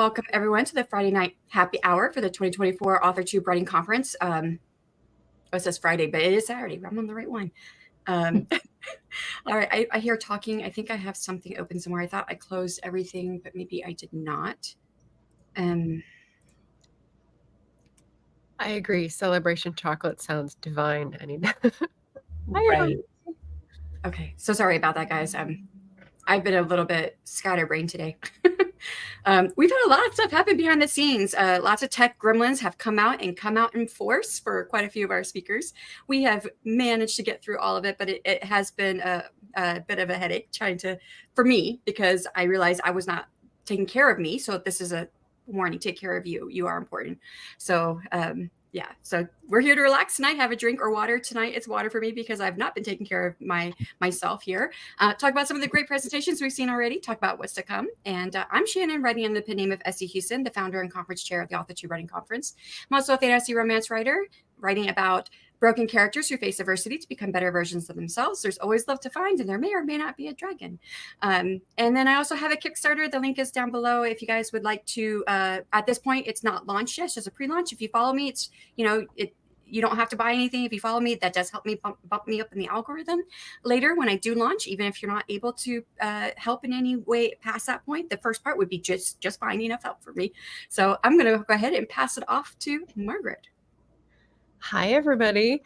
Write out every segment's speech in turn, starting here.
welcome everyone to the Friday night happy hour for the 2024 Authortube Writing Conference. It says Friday, but it is Saturday. I'm on the right one. All right, I hear talking. I think I have something open somewhere. I thought I closed everything, but maybe I did not. I agree. Celebration chocolate sounds divine. Right. Okay, so sorry about that, guys. I've been a little bit scatterbrained today. We've had a lot of stuff happen behind the scenes. Lots of tech gremlins have come out in force for quite a few of our speakers. We have managed to get through all of it, but it has been a bit of a headache for me, because I realized I was not taking care of me. So this is a warning: take care of you. You are important. So yeah, so we're here to relax tonight, have a drink or water. Tonight it's water for me because I've not been taking care of myself here. Talk about some of the great presentations we've seen already, talk about what's to come. And I'm Shanon, writing under the name of S.E. Huston, the founder and conference chair of the Authortube Writing Conference. I'm also a fantasy romance writer, writing about broken characters who face adversity to become better versions of themselves. There's always love to find, and there may or may not be a dragon. And then I also have a Kickstarter. The link is down below if you guys would like to. At this point, it's not launched yet. It's just a pre-launch. If you follow me, it's, you don't have to buy anything. If you follow me, that does help me bump me up in the algorithm later when I do launch. Even if you're not able to help in any way past that point, the first part would be just finding enough help for me. So I'm going to go ahead and pass it off to Margaret. Hi, everybody.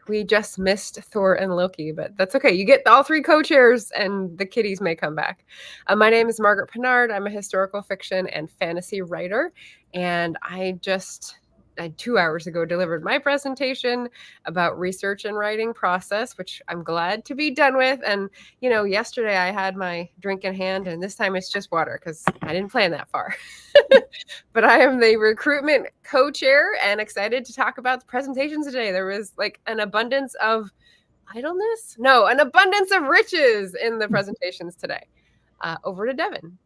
We just missed Thor and Loki, but that's okay. You get all three co-chairs and the kitties may come back. My name is Margaret Pinard. I'm a historical fiction and fantasy writer, and I 2 hours ago delivered my presentation about research and writing process, which I'm glad to be done with. And, yesterday I had my drink in hand, and this time it's just water because I didn't plan that far. But I am the recruitment co-chair and excited to talk about the presentations today. There was an abundance of an abundance of riches in the presentations today. Over to Devon.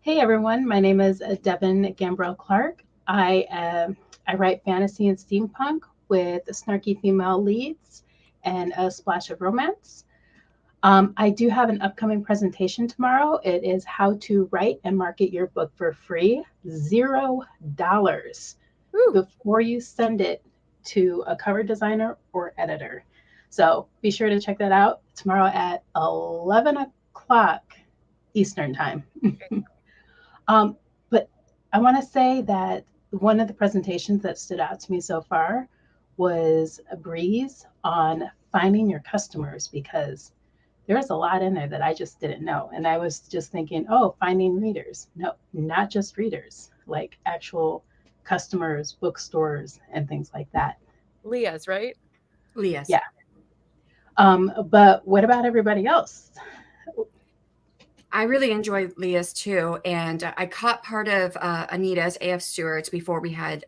Hey everyone, my name is Devon Gambrell-Clark. I write fantasy and steampunk with snarky female leads and a splash of romance. I do have an upcoming presentation tomorrow. It is how to write and market your book for free, $0 before you send it to a cover designer or editor. So be sure to check that out tomorrow at 11 o'clock Eastern time. But I want to say that one of the presentations that stood out to me so far was Bree's on finding your customers, because there's a lot in there that I just didn't know. And I was just thinking, finding readers. No, not just readers, like actual customers, bookstores, and things like that. Leah's, right? Leah's. Yeah. But what about everybody else? I really enjoyed Leah's too, and I caught part of Anita's AF Stewart's before we had,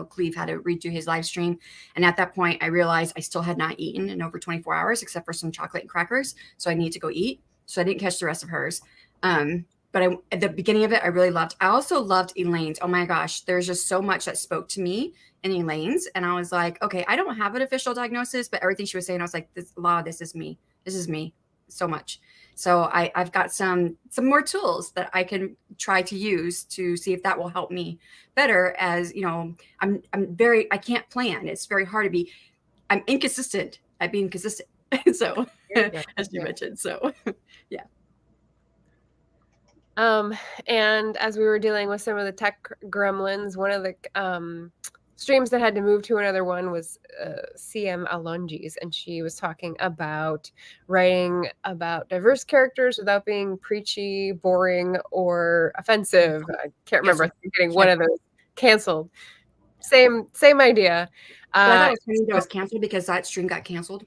Cleave had to redo his live stream. And at that point, I realized I still had not eaten in over 24 hours, except for some chocolate and crackers. So I need to go eat. So I didn't catch the rest of hers. But at the beginning of it, I really loved. I also loved Elaine's. Oh my gosh, there's just so much that spoke to me in Elaine's, and I was like, okay, I don't have an official diagnosis, but everything she was saying, I was like, this is me. This is me so much. So I've got some more tools that I can try to use to see if that will help me better. As I can't plan. It's very hard to I'm inconsistent at being consistent. So as you mentioned, so yeah. And as we were dealing with some of the tech gremlins, one of the streams that had to move to another one was CM Alongi's, and she was talking about writing about diverse characters without being preachy, boring, or offensive. I can't remember. I'm getting one of those canceled. Same idea. I thought it was canceled because that stream got canceled.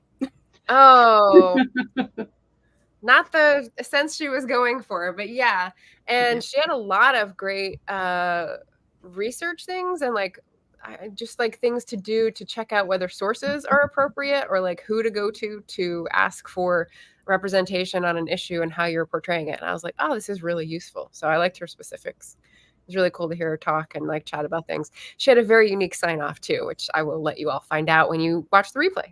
Oh. Not the sense she was going for, but yeah. And she had a lot of great research things and just things to do to check out whether sources are appropriate, or who to go to ask for representation on an issue and how you're portraying it. And I was like, oh, this is really useful. So I liked her specifics. It was really cool to hear her talk and chat about things. She had a very unique sign off too, which I will let you all find out when you watch the replay.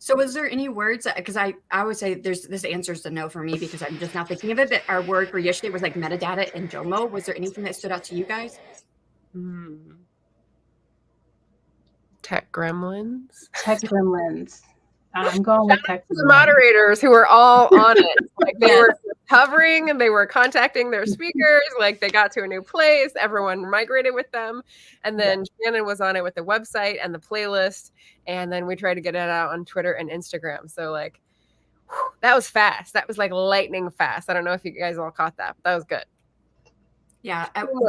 So was there any words, because I would say this answers a no for me because I'm just not thinking of it, but our word for yesterday was like metadata and JOMO. Was there anything that stood out to you guys? Tech gremlins. Tech gremlins. I'm going with tech gremlins. The moderators who were all on it. Like they were covering and they were contacting their speakers. Like they got to a new place. Everyone migrated with them. And then Shanon was on it with the website and the playlist. And then we tried to get it out on Twitter and Instagram. So like, whew, that was fast. That was like lightning fast. I don't know if you guys all caught that, but that was good. Yeah.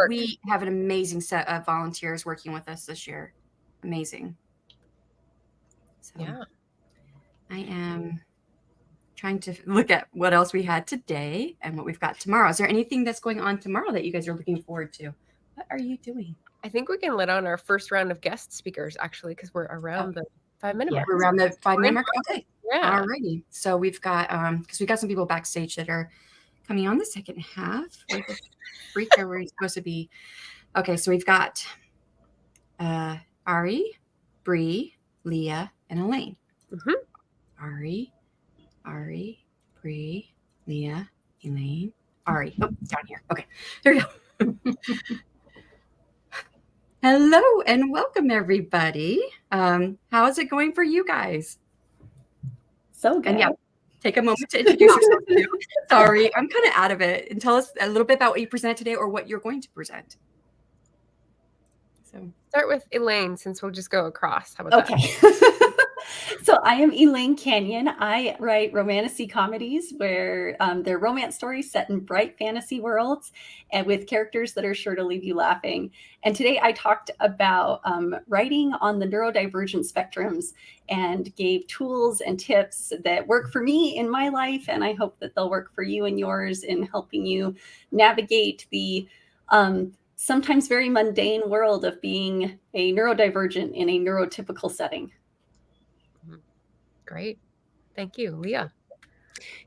We have an amazing set of volunteers working with us this year. Amazing. So. Yeah. I am trying to look at what else we had today and what we've got tomorrow. Is there anything that's going on tomorrow that you guys are looking forward to? What are you doing? I think we can let on our first round of guest speakers, actually, because we're around the 5-minute mark. We're around the 5-minute mark? Okay. Yeah. Alrighty. So we've got, because we've got some people backstage that are coming on the second half. Where we're supposed to be. Okay, so we've got Ari, Bree, Leah, and Elaine. Mm-hmm. Ari, Bree, Leah, Elaine, Ari. Oh, down here. Okay, there we go. Hello and welcome, everybody. How is it going for you guys? So good. And yeah, take a moment to introduce yourself too. Sorry, I'm kind of out of it. And tell us a little bit about what you presented today or what you're going to present. So start with Elaine, since we'll just go across. How about that? So I am Elaine Canyon. I write romantasy comedies where they're romance stories set in bright fantasy worlds and with characters that are sure to leave you laughing. And today I talked about writing on the neurodivergent spectrums and gave tools and tips that work for me in my life. And I hope that they'll work for you and yours in helping you navigate the sometimes very mundane world of being a neurodivergent in a neurotypical setting. Great. Thank you. Leah.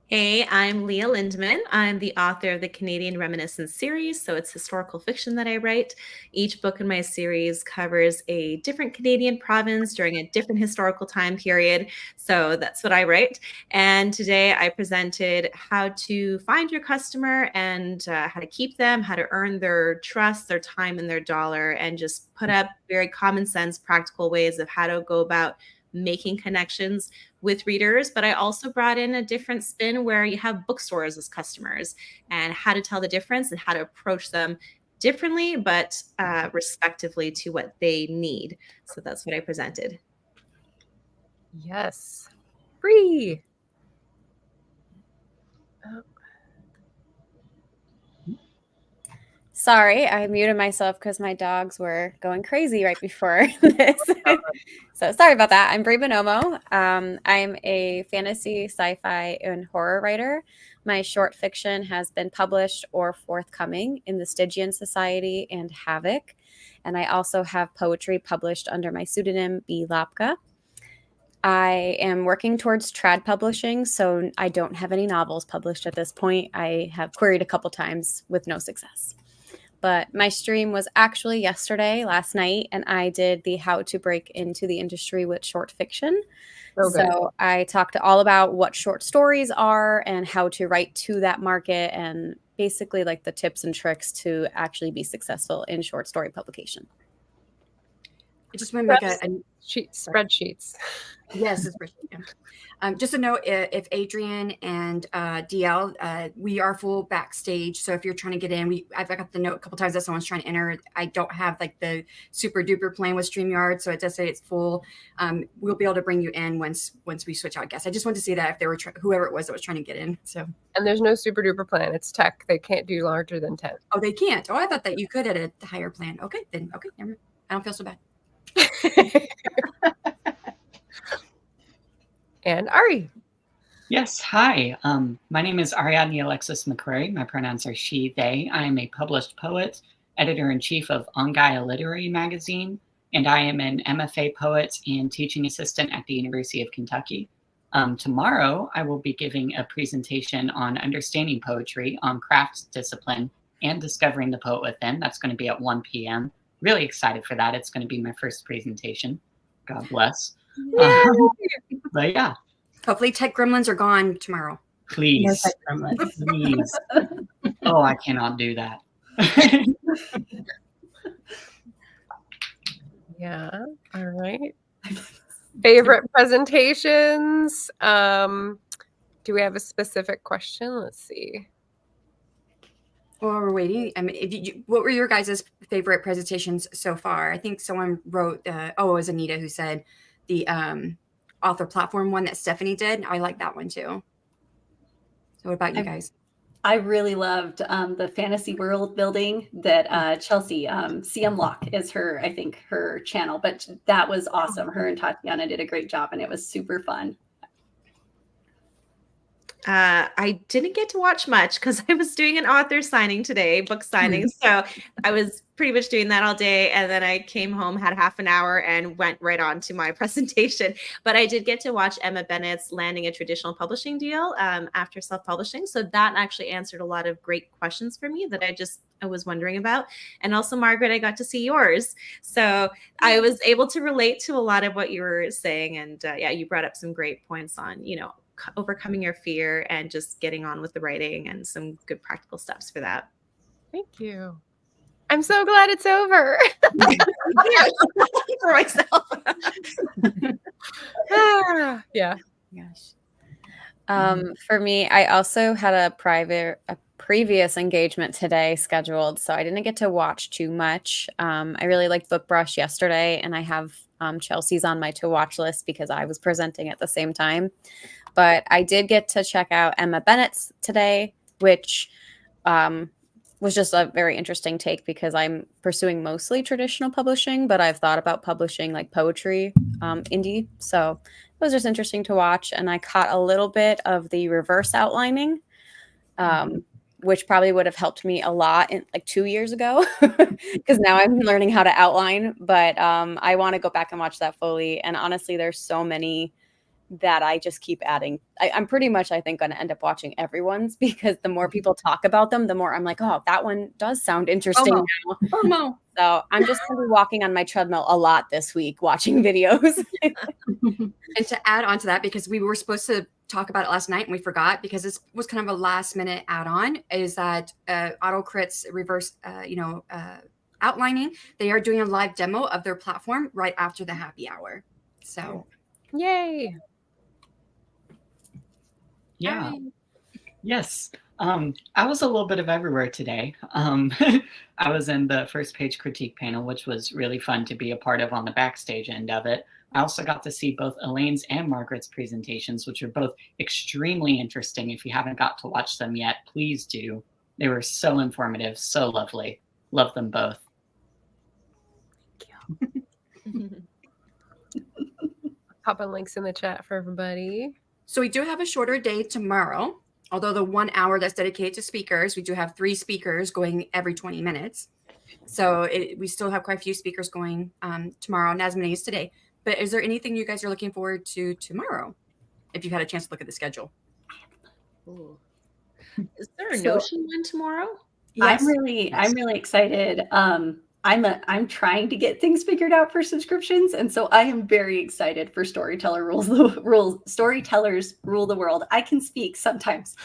Hey, I'm Leah Lindeman. I'm the author of the Canadian Reminiscence series. So it's historical fiction that I write. Each book in my series covers a different Canadian province during a different historical time period. So that's what I write. And today I presented how to find your customer and how to keep them, how to earn their trust, their time, and their dollar, and just put up very common sense, practical ways of how to go about making connections with readers. But I also brought in a different spin where you have bookstores as customers and how to tell the difference and how to approach them differently, but respectively to what they need. So that's what I presented. Yes. Bree. Sorry, I muted myself because my dogs were going crazy right before this. So sorry about that. I'm Bree Buonomo. I'm a fantasy, sci-fi, and horror writer. My short fiction has been published or forthcoming in the Stygian Society and Havoc. And I also have poetry published under my pseudonym B. Lapka. I am working towards trad publishing, so I don't have any novels published at this point. I have queried a couple times with no success. But my stream was actually last night, and I did the how to break into the industry with short fiction. So I talked all about what short stories are and how to write to that market and basically like the tips and tricks to actually be successful in short story publication. I just want to make a spreadsheets. Yes, it's spreadsheet. Just a note, if Adrian and DL, we are full backstage. So if you're trying to get in, I've got the note a couple times that someone's trying to enter. I don't have like the super duper plan with StreamYard, so it does say it's full. We'll be able to bring you in once we switch out guests. I just wanted to see that if there were whoever it was that was trying to get in. So and there's no super duper plan. It's tech. They can't do larger than 10. Oh, they can't. Oh, I thought that you could at a higher plan. Okay, then okay, never mind. I don't feel so bad. And Ari. Yes, hi. My name is Ariadne Macquarie. My pronouns are she, they. I am a published poet, editor-in-chief of Ongai Literary Magazine, and I am an MFA poet and teaching assistant at the University of Kentucky. Tomorrow, I will be giving a presentation on understanding poetry, on craft discipline, and discovering the poet within. That's going to be at 1 p.m. Really excited for that. It's going to be my first presentation. God bless. But yeah, Hopefully tech gremlins are gone tomorrow. please, No tech gremlins. please. Oh, I cannot do that. Yeah. All right. Favorite presentations. Do we have a specific question? Let's see. While we're waiting, I mean, what were your guys' favorite presentations so far? I think someone wrote, it was Anita who said the author platform one that Stephanie did. I like that one too. So what about you guys? I really loved the fantasy world building that Chelsea, CM Lock is her, I think, her channel, but that was awesome. Her and Tatiana did a great job and it was super fun. I didn't get to watch much because I was doing an author signing today, book signing. So I was pretty much doing that all day. And then I came home, had half an hour and went right on to my presentation. But I did get to watch Emma Bennett's landing a traditional publishing deal after self-publishing. So that actually answered a lot of great questions for me that I was wondering about. And also, Margaret, I got to see yours. So I was able to relate to a lot of what you were saying. And you brought up some great points on, overcoming your fear and just getting on with the writing and some good practical steps for that. Thank you. I'm so glad it's over. For myself. Yeah. Gosh. For me, I also had a previous engagement today scheduled, so I didn't get to watch too much. I really liked Book Brush yesterday, and I have Chelsea's on my to watch list because I was presenting at the same time. But I did get to check out Emma Bennett's today, which was just a very interesting take because I'm pursuing mostly traditional publishing, but I've thought about publishing like poetry, indie. So it was just interesting to watch. And I caught a little bit of the reverse outlining, which probably would have helped me a lot in like 2 years ago because now I'm learning how to outline. But I want to go back and watch that fully. And honestly, there's so many that I just keep adding. I'm pretty much, I think, going to end up watching everyone's because the more people talk about them, the more I'm like, oh, that one does sound interesting now. So I'm just going to be walking on my treadmill a lot this week, watching videos. And to add on to that, because we were supposed to talk about it last night and we forgot because this was kind of a last minute add-on, is that AutoCrit's reverse, outlining. They are doing a live demo of their platform right after the happy hour. So, yay. Yeah. Yes. I was a little bit of everywhere today. I was in the first page critique panel, which was really fun to be a part of on the backstage end of it. I also got to see both Elaine's and Margaret's presentations, which are both extremely interesting. If you haven't got to watch them yet, please do. They were so informative, so lovely. Love them both. Thank you. Popping links in the chat for everybody. So we do have a shorter day tomorrow, although the 1 hour that's dedicated to speakers, we do have 3 speakers going every 20 minutes. So we still have quite a few speakers going tomorrow, and as many as today. But is there anything you guys are looking forward to tomorrow, if you've had a chance to look at the schedule? Ooh. Is there a Notion one tomorrow? Yes. I'm really excited. I'm trying to get things figured out for subscriptions, and so I am very excited for Storytellers Rule the World. I can speak sometimes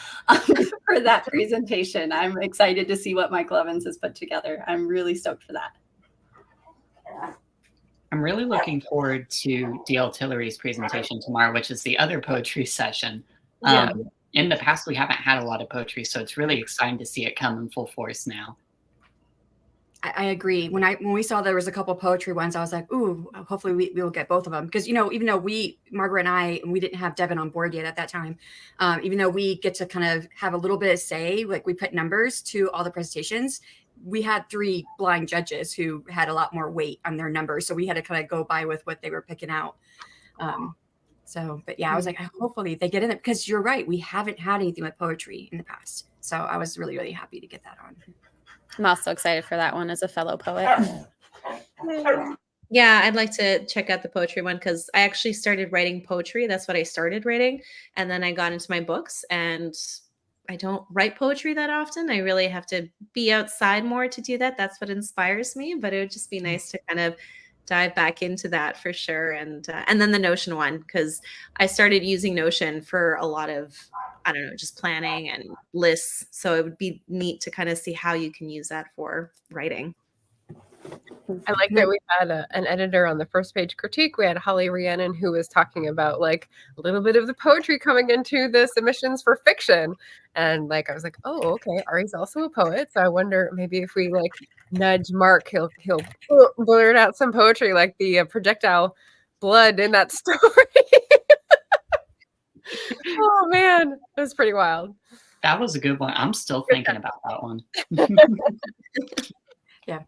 for that presentation. I'm excited to see what Michael Evans has put together. I'm really stoked for that. I'm really looking forward to DL Tillery's presentation tomorrow, which is the other poetry session. In the past, we haven't had a lot of poetry, so it's really exciting to see it come in full force now. I agree. When we saw there was a couple poetry ones, I was like, ooh, hopefully we will get both of them. Because, even though Margaret and we didn't have Devon on board yet at that time, even though we get to kind of have a little bit of say, like we put numbers to all the presentations, we had 3 blind judges who had a lot more weight on their numbers. So we had to kind of go by with what they were picking out. But yeah, I was like, hopefully they get in it, because you're right. We haven't had anything with poetry in the past. So I was really, really happy to get that on. I'm also excited for that one as a fellow poet. Yeah, I'd like to check out the poetry one because I actually started writing poetry. That's what I started writing. And then I got into my books, and I don't write poetry that often. I really have to be outside more to do that. That's what inspires me. But it would just be nice to kind of dive back into that for sure. And then the Notion one, because I started using Notion for a lot of, I don't know, just planning and lists. So it would be neat to kind of see how you can use that for writing. I like that we had an editor on the first page critique. We had Holly Rhiannon, who was talking about like a little bit of the poetry coming into the submissions for fiction. And like, I was like, oh, okay, Ari's also a poet. So I wonder maybe if we like nudge Mark, he'll blurt out some poetry like the projectile blood in that story. Oh man, it was pretty wild. That was a good one. I'm still thinking about that one. Yeah.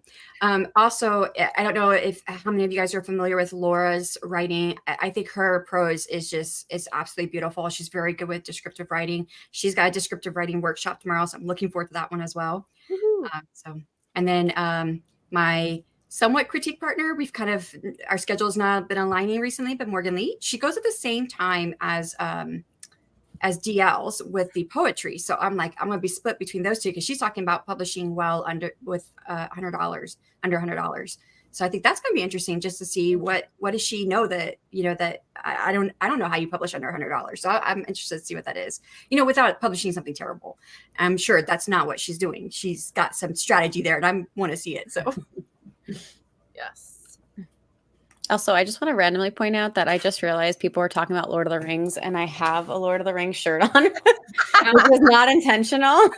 Also, I don't know how many of you guys are familiar with Laura's writing. I think her prose is absolutely beautiful. She's very good with descriptive writing. She's got a descriptive writing workshop tomorrow, so I'm looking forward to that one as well. And then my somewhat critique partner, our schedule has not been aligning recently, but Morgan Lee, she goes at the same time as DLs with the poetry. So I'm like, I'm going to be split between those two because she's talking about publishing under $100. So I think that's going to be interesting just to see what does she know that, that I don't know how you publish under $100. So I'm interested to see what that is, without publishing something terrible. I'm sure that's not what she's doing. She's got some strategy there and I want to see it. So yes. Also, I just want to randomly point out that I just realized people were talking about Lord of the Rings, and I have a Lord of the Rings shirt on, which was not intentional.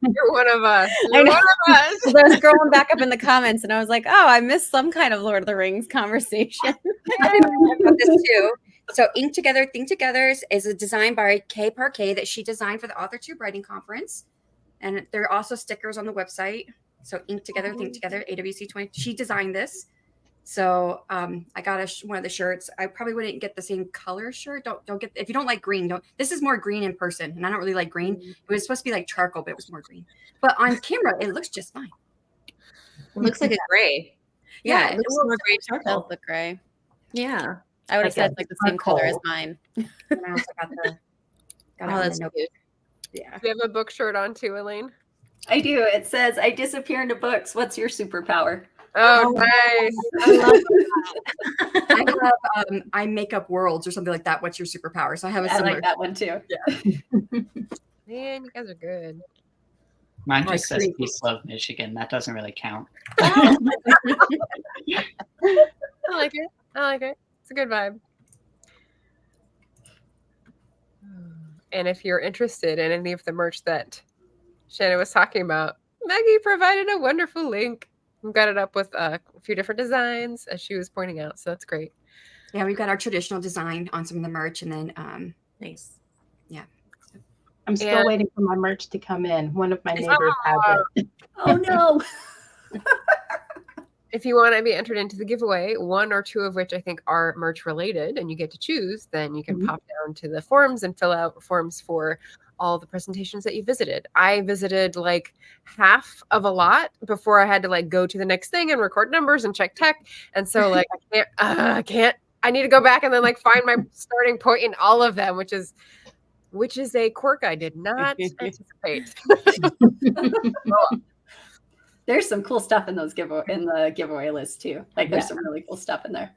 You're one of us. I know. I was scrolling back up in the comments, and I was like, oh, I missed some kind of Lord of the Rings conversation. I didn't know about this too. So Ink Together, Think Together is a design by Kay Parquet that she designed for the Authortube Writing Conference. And there are also stickers on the website. So Ink Together, Think Together, AWC 20. She designed this. So I got one of the shirts. I probably wouldn't get the same color shirt. Don't get, if you don't like green, this is more green in person. And I don't really like green. It was supposed to be like charcoal, but it was more green. But on camera, it looks just fine. It looks like a gray. Yeah, it looks more gray charcoal. Does look gray. Yeah. I would have said like the same color as mine. And I also got that's cute. Yeah. Do you have a book shirt on too, Elaine? I do. It says, I disappear into books. What's your superpower? Oh, nice. I love that. I make up worlds or something like that. What's your superpower? So I have a similar. I like that one too. Yeah. Man, you guys are good. Mine just says Peace, Love, Michigan. That doesn't really count. I like it. It's a good vibe. And if you're interested in any of the merch that Shannon was talking about, Maggie provided a wonderful link. We've got it up with a few different designs, as she was pointing out. So that's great. Yeah, we've got our traditional design on some of the merch, and then nice. Yeah. I'm still waiting for my merch to come in. One of my neighbors has it. Oh no. If you want to be entered into the giveaway, one or two of which I think are merch related, and you get to choose, then you can pop down to the forums and fill out forms for all the presentations that you visited. I visited like half of a lot before I had to like go to the next thing and record numbers and check tech. And so like I need to go back and then like find my starting point in all of them, which is a quirk I did not anticipate. There's some cool stuff in the giveaway list too. Like there's some really cool stuff in there.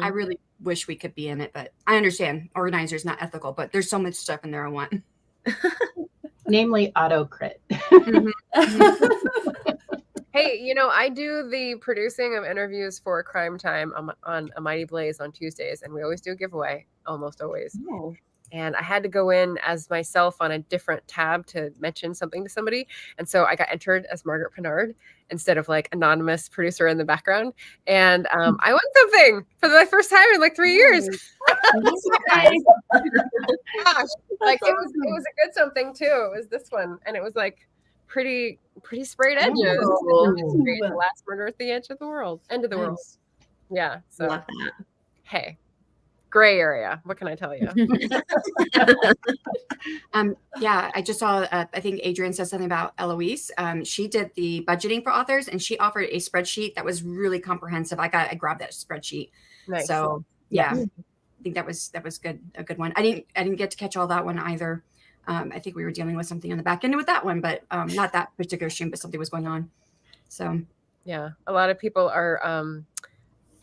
I really wish we could be in it, but I understand organizers not ethical, but there's so much stuff in there I want. Namely autocrit. Hey, I do the producing of interviews for Crime Time on A Mighty Blaze on Tuesdays, and we always do a giveaway, almost always. Oh. And I had to go in as myself on a different tab to mention something to somebody. And so I got entered as Margaret Pinard instead of like anonymous producer in the background. And I won something for the first time in like 3 years. Gosh, like it was a good something too. It was this one. And it was like pretty sprayed edges. The last murder at the edge of the world. End of the world. Yeah. So love that. Hey. Gray area. What can I tell you? Yeah, I just saw, I think Adrian said something about Eloise. She did the budgeting for authors and she offered a spreadsheet that was really comprehensive. I grabbed that spreadsheet. Nice. So yeah, I think that was good. A good one. I didn't get to catch all that one either. I think we were dealing with something on the back end with that one, but not that particular stream, but something was going on. So yeah, a lot of people are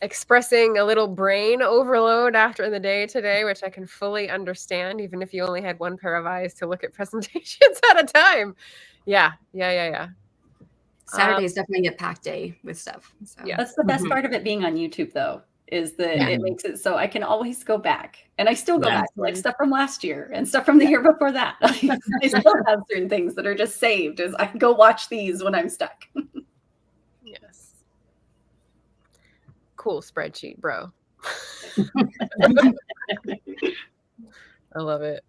expressing a little brain overload after the day today, which I can fully understand, even if you only had one pair of eyes to look at presentations at a time. Yeah. Saturday is definitely a packed day with stuff. So. Yeah. That's the best part of it being on YouTube, though, is that it makes it so I can always go back. And I still go back to like stuff from last year and stuff from the year before that. I still have certain things that are just saved as I go watch these when I'm stuck. Yes. Cool spreadsheet, bro. I love it.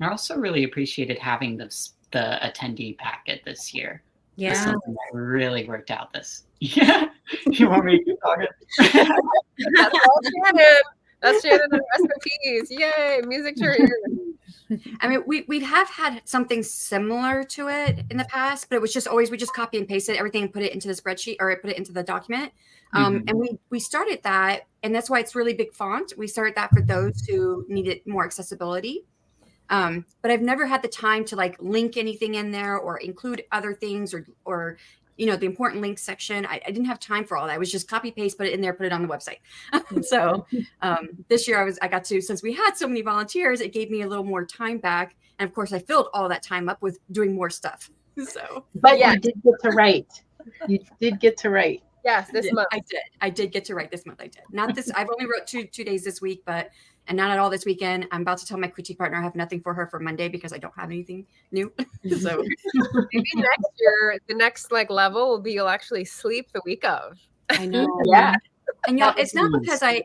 I also really appreciated having the attendee packet this year. Yeah. That's something that really worked out this. Yeah. You want me to keep talking? That's all Shanon. That's Shanon and recipes. Yay. Music to your ears. I mean, we have had something similar to it in the past, but it was just always, we just copy and pasted everything and put it into the spreadsheet or put it into the document. And we started that, and that's why it's really big font. We started that for those who needed more accessibility. But I've never had the time to like link anything in there or include other things or you know, the important links section. I didn't have time for all that. I was just copy paste, put it in there, put it on the website. So this year I got to, since we had so many volunteers, it gave me a little more time back. And of course I filled all that time up with doing more stuff. So, but you did get to write. You did get to write. Yes, this month. I did get to write this month. I did. Not this. I've only wrote two days this week, and not at all this weekend. I'm about to tell my critique partner I have nothing for her for Monday because I don't have anything new. So maybe next year, the next like level will be you'll actually sleep the week of. I know. Yeah. And it's not because I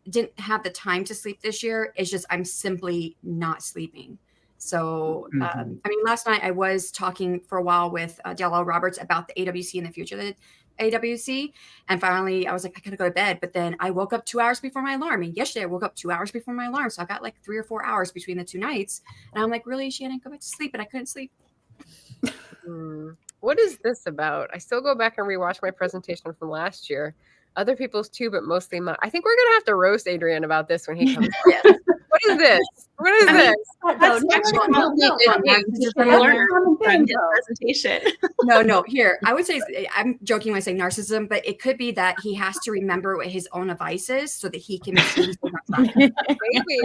didn't have the time to sleep this year. It's just I'm simply not sleeping. So, I mean, last night I was talking for a while with Della Roberts about the AWC and the future of the AWC. And finally, I was like, I gotta go to bed. But then I woke up 2 hours before my alarm. And yesterday I woke up 2 hours before my alarm. So I got like 3 or 4 hours between the two nights. And I'm like, really, Shanon, go back to sleep. And I couldn't sleep. What is this about? I still go back and rewatch my presentation from last year. Other people's too, but mostly mine. I think we're going to have to roast Adrian about this when he comes. Yes. What is this? What is this? Presentation. No. Here, I would say I'm joking when I say narcissism, but it could be that he has to remember what his own advice is so that he can make sure he's not talking. Maybe.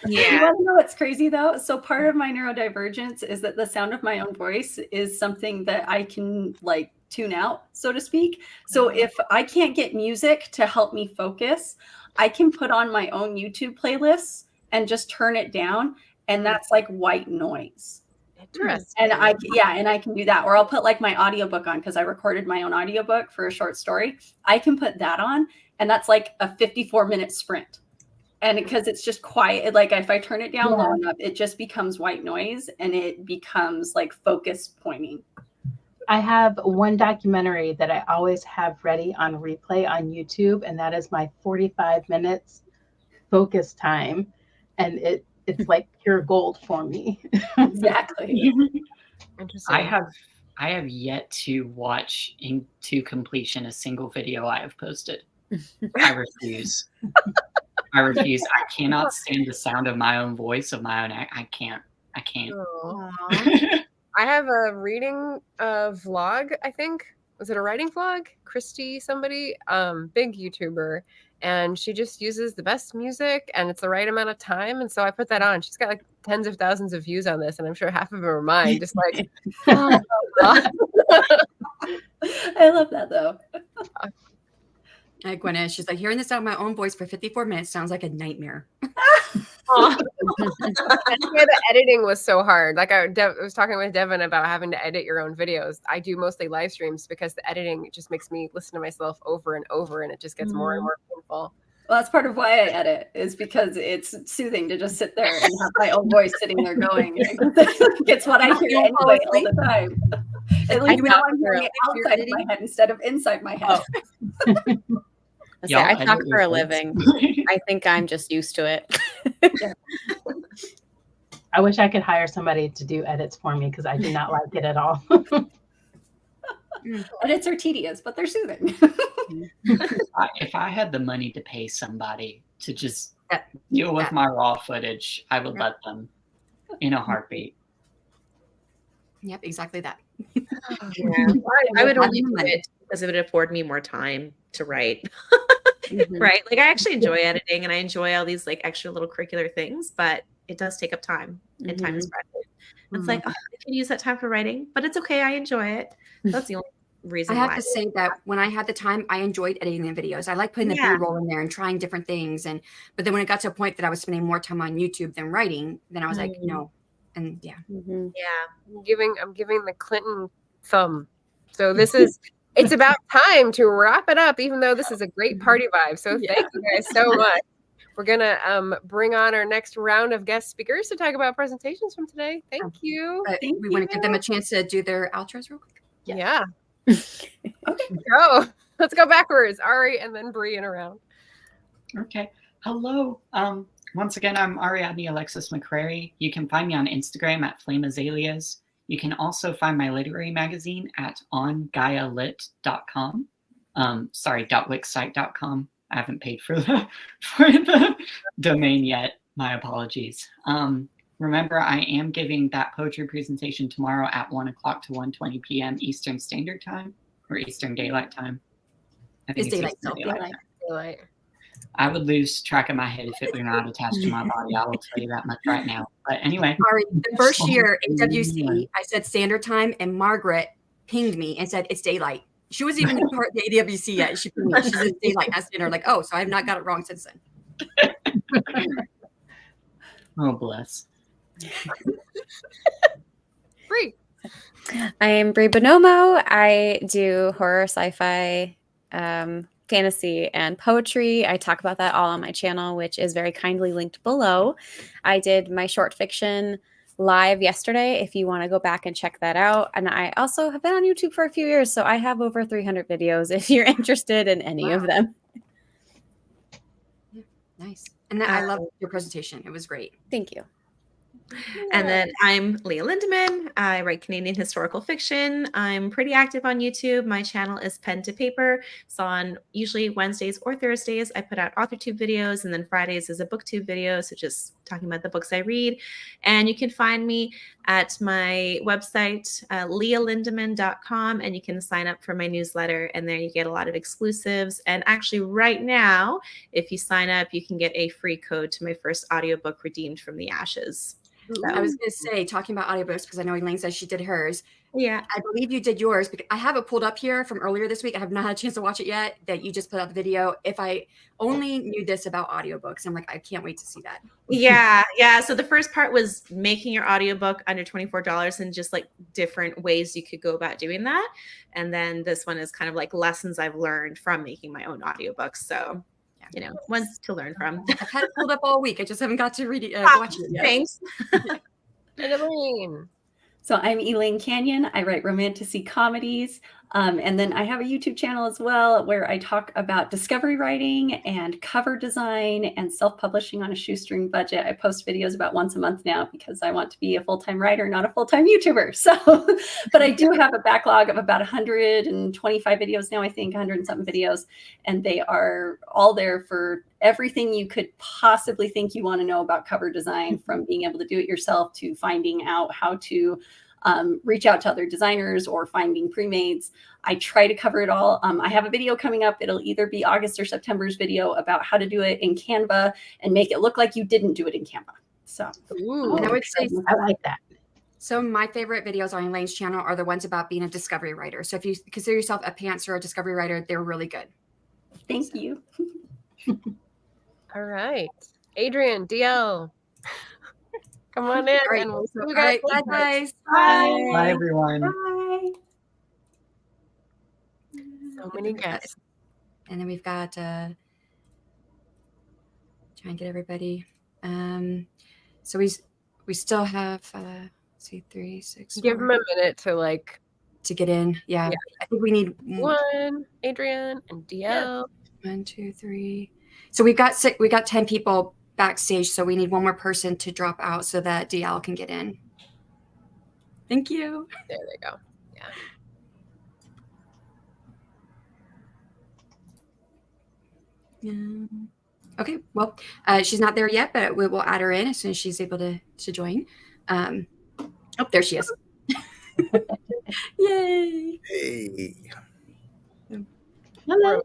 Yeah. You want to know what's crazy though? So part of my neurodivergence is that the sound of my own voice is something that I can like tune out, so to speak. So if I can't get music to help me focus, I can put on my own YouTube playlists and just turn it down, and that's like white noise. Interesting. And I can do that. Or I'll put like my audiobook on because I recorded my own audiobook for a short story. I can put that on, and that's like a 54-minute sprint. And because it's just quiet, like if I turn it down low enough, it just becomes white noise and it becomes like focus pointing. I have one documentary that I always have ready on replay on YouTube, and that is my 45 minutes focus time. And it's like pure gold for me. Exactly. Interesting. I have yet to watch into completion a single video I have posted. I refuse. I cannot stand the sound of my own voice, of my own I can't. I have a reading vlog, I think. Was it a writing vlog? Christy, somebody, big YouTuber. And she just uses the best music and it's the right amount of time. And so I put that on. She's got like tens of thousands of views on this. And I'm sure half of them are mine. Just like, oh, I love that though. Like Gwyneth, she's like, hearing the sound of my own voice for 54 minutes sounds like a nightmare. The editing was so hard. Like I was talking with Devon about having to edit your own videos. I do mostly live streams because the editing just makes me listen to myself over and over, and it just gets more and more painful. Well, that's part of why I edit, is because it's soothing to just sit there and have my own voice sitting there going. It's what I hear anyway all the time. At least now I'm hearing it outside of my head instead of inside my head. I talk for a living. I think I'm just used to it. I wish I could hire somebody to do edits for me because I do not like it at all. Edits are tedious, but they're soothing. If I had the money to pay somebody to just deal with my raw footage, I would let them in a heartbeat. Yep, exactly that. I would only do it because it would afford me more time to write. Mhm. Right. Like I actually enjoy editing and I enjoy all these like extra little curricular things, but it does take up time and time is precious. It's like, oh, I can use that time for writing, but it's okay. I enjoy it. That's the only reason I have why. to say that when I had the time, I enjoyed editing the videos. I like putting the B-roll in there and trying different things. But then when it got to a point that I was spending more time on YouTube than writing, then I was like, no. And yeah. Yeah. I'm giving the Clinton thumb. So this is it's about time to wrap it up, even though this is a great party vibe. So thank you guys so much. We're gonna bring on our next round of guest speakers to talk about presentations from today. Thank you. But we want to give them a chance to do their outros real quick. Yeah. Okay. Go. Let's go backwards. Ari and then Bree and around. Okay. Hello. Once again, I'm Ariadne Alexis Macquarie. You can find me on Instagram at Flame Azaleas. You can also find my literary magazine at ongaialit.com. .wixsite.com. I haven't paid for the domain yet. My apologies. Remember, I am giving that poetry presentation tomorrow at 1 o'clock to 1:20 p.m. Eastern Standard Time or Eastern Daylight Time. I think It's daylight. Eastern Daylight Time. Daylight. I would lose track of my head if it were not attached to my body. I will tell you that much right now. But anyway. Ari, the first year AWC, I said standard time, and Margaret pinged me and said it's daylight. She wasn't even part of the AWC yet. She pinged me. She said it's daylight. I said, like, oh, so I've not got it wrong since then. Oh, bless. Bree. I am Bree Buonomo. I do horror, sci-fi, fantasy, and poetry. I talk about that all on my channel, which is very kindly linked below. I did my short fiction live yesterday if you want to go back and check that out. And I also have been on YouTube for a few years, so I have over 300 videos if you're interested in any of them. Yeah, nice. And I love your presentation. It was great. Thank you. And then I'm Leah Lindeman. I write Canadian historical fiction. I'm pretty active on YouTube. My channel is Pen to Paper. So on usually Wednesdays or Thursdays, I put out Authortube videos, and then Fridays is a BookTube video, so just talking about the books I read. And you can find me at my website, leahlindeman.com, and you can sign up for my newsletter, and there you get a lot of exclusives. And actually right now, if you sign up, you can get a free code to my first audiobook redeemed from the ashes. I was going to say, talking about audiobooks, because I know Elaine says she did hers. Yeah. I believe you did yours, because I have it pulled up here from earlier this week. I have not had a chance to watch it yet, that you just put out the video. If I only knew this about audiobooks, I'm like, I can't wait to see that. Yeah. So the first part was making your audiobook under $24 and just like different ways you could go about doing that. And then this one is kind of like lessons I've learned from making my own audiobooks. So you know, ones to learn from. I've had it pulled up all week. I just haven't got to read it, watch it yet. Thanks. And Elaine. So I'm Elaine Canyon. I write romantasy comedies. And then I have a YouTube channel as well where I talk about discovery writing and cover design and self-publishing on a shoestring budget. I post videos about once a month now because I want to be a full-time writer, not a full-time YouTuber. So, but I do have a backlog of about 125 videos now, I think 100 and something videos. And they are all there for everything you could possibly think you want to know about cover design, from being able to do it yourself to finding out how to reach out to other designers or finding pre-mades. I try to cover it all. I have a video coming up. It'll either be August or September's video about how to do it in Canva and make it look like you didn't do it in Canva. So and I would say, I like that. so my favorite videos on Elaine's channel are the ones about being a discovery writer. So if you consider yourself a pantser or a discovery writer, they're really good. thank you. All right. Adrian, DL. Come on in. All right. And we'll see you All right, guys. bye guys. Bye. Bye, everyone. Bye. So many guests. And then we've got try and get everybody. So we still have let's see, 3, 6. Give 4, them a minute to like to get in. Yeah. I think we need one, Adrian and DL. 1, 2, 3. So we got 10 people backstage, so we need one more person to drop out so that DL can get in. Thank you. There they go. Yeah. Okay, well, she's not there yet, but we will add her in as soon as she's able to join. Oh, there she is. Yay. Hey. Hello.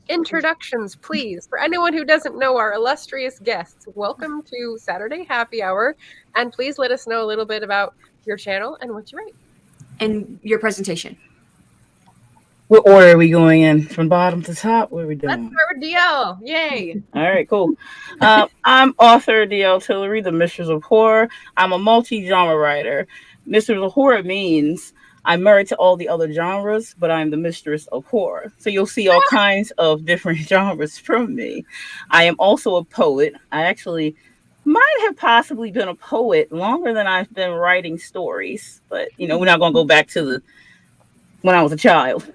Introductions, please. For anyone who doesn't know our illustrious guests, welcome to Saturday Happy Hour. And please let us know a little bit about your channel and what you write. And your presentation. What order are we going in? From bottom to top? What are we Let's doing? start with DL. Yay. All right, cool. I'm author DL Tillery, the Mistress of Horror. I'm a multi-genre writer. Mistress of Horror means I'm married to all the other genres, but I'm the mistress of horror. So you'll see all kinds of different genres from me. I am also a poet. I actually might have possibly been a poet longer than I've been writing stories, but we're not going to go back to when I was a child.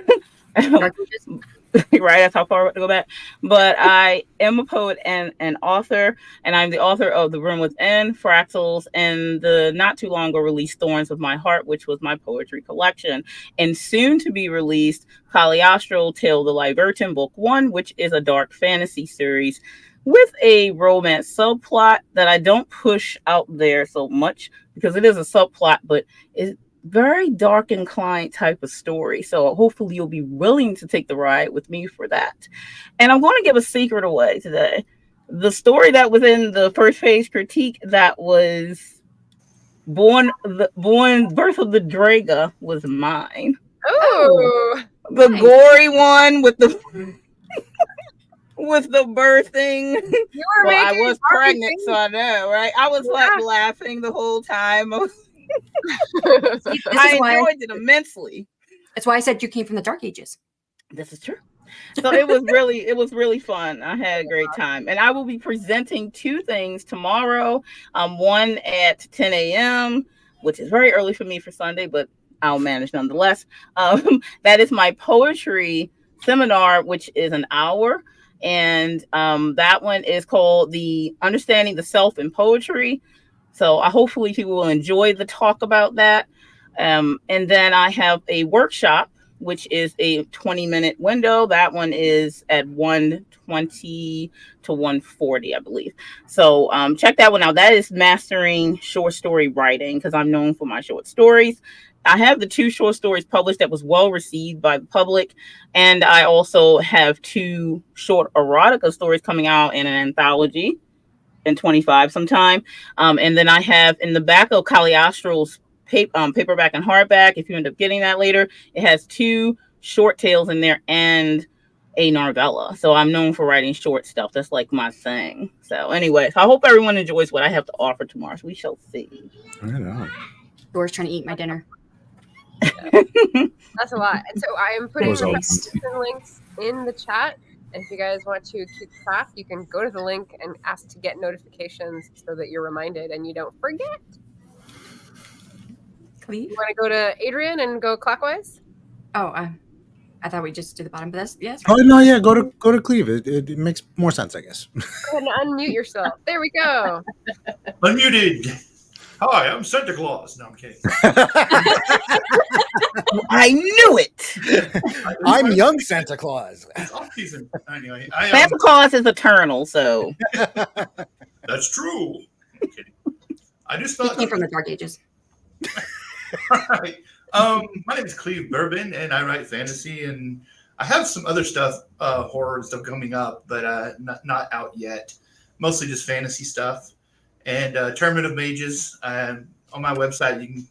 Right, that's how far to go back. But I am a poet and an author, and I'm the author of The Room Within, Fractals, and the not too long ago released Thorns of My Heart, which was my poetry collection, and soon to be released Cagliostro Tale of the Libertin Book 1, which is a dark fantasy series with a romance subplot that I don't push out there so much because it is a subplot, but it's very dark inclined type of story. So hopefully you'll be willing to take the ride with me for that. And I'm going to give a secret away today. The story that was in the first page critique that was Birth of the Draga was mine. Oh, the nice. Gory one with the with the birthing. you were Well, I making was pregnant, so I know, right? I was like laughing the whole time. I enjoyed it immensely. That's why I said you came from the Dark Ages. This is true. So it was really fun. I had a great time. And I will be presenting 2 things tomorrow. One at 10 a.m., which is very early for me for Sunday, but I'll manage nonetheless. That is my poetry seminar, which is an hour. And that one is called the Understanding the Self in Poetry. So hopefully people will enjoy the talk about that. And then I have a workshop, which is a 20-minute window. That one is at 1:20 to 1:40, I believe. So check that one out. That is mastering short story writing because I'm known for my short stories. I have the 2 short stories published that was well received by the public. And I also have 2 short erotica stories coming out in an anthology in 25 sometime. And then I have in the back of Cagliostro's paperback and hardback, if you end up getting that later, it has 2 short tales in there and a novella. So I'm known for writing short stuff. That's like my thing. So anyway, so I hope everyone enjoys what I have to offer tomorrow. So we shall see. I know. Dora's trying to eat my dinner. that's a lot. And so I am putting Those the are- presentation links in the chat. And if you guys want to keep track, you can go to the link and ask to get notifications so that you're reminded and you don't forget. Cleave? You want to go to Adrian and go clockwise? Oh, I thought we just did the bottom, but that's yes. Oh no, yeah, go to Cleave. It makes more sense, I guess. Go ahead and unmute yourself. There we go. Unmuted. Hi, I'm Santa Claus. No, I'm kidding. I knew it. I'm young Santa Claus. It's off season. Anyway, Santa Claus is eternal, so that's true. I'm kidding. I just He thought. came from the Dark Ages. Right. My name is Cleave Bourbon, and I write fantasy, and I have some other stuff, horror stuff coming up, but not out yet. Mostly just fantasy stuff. And Tournament of Mages. On my website, you can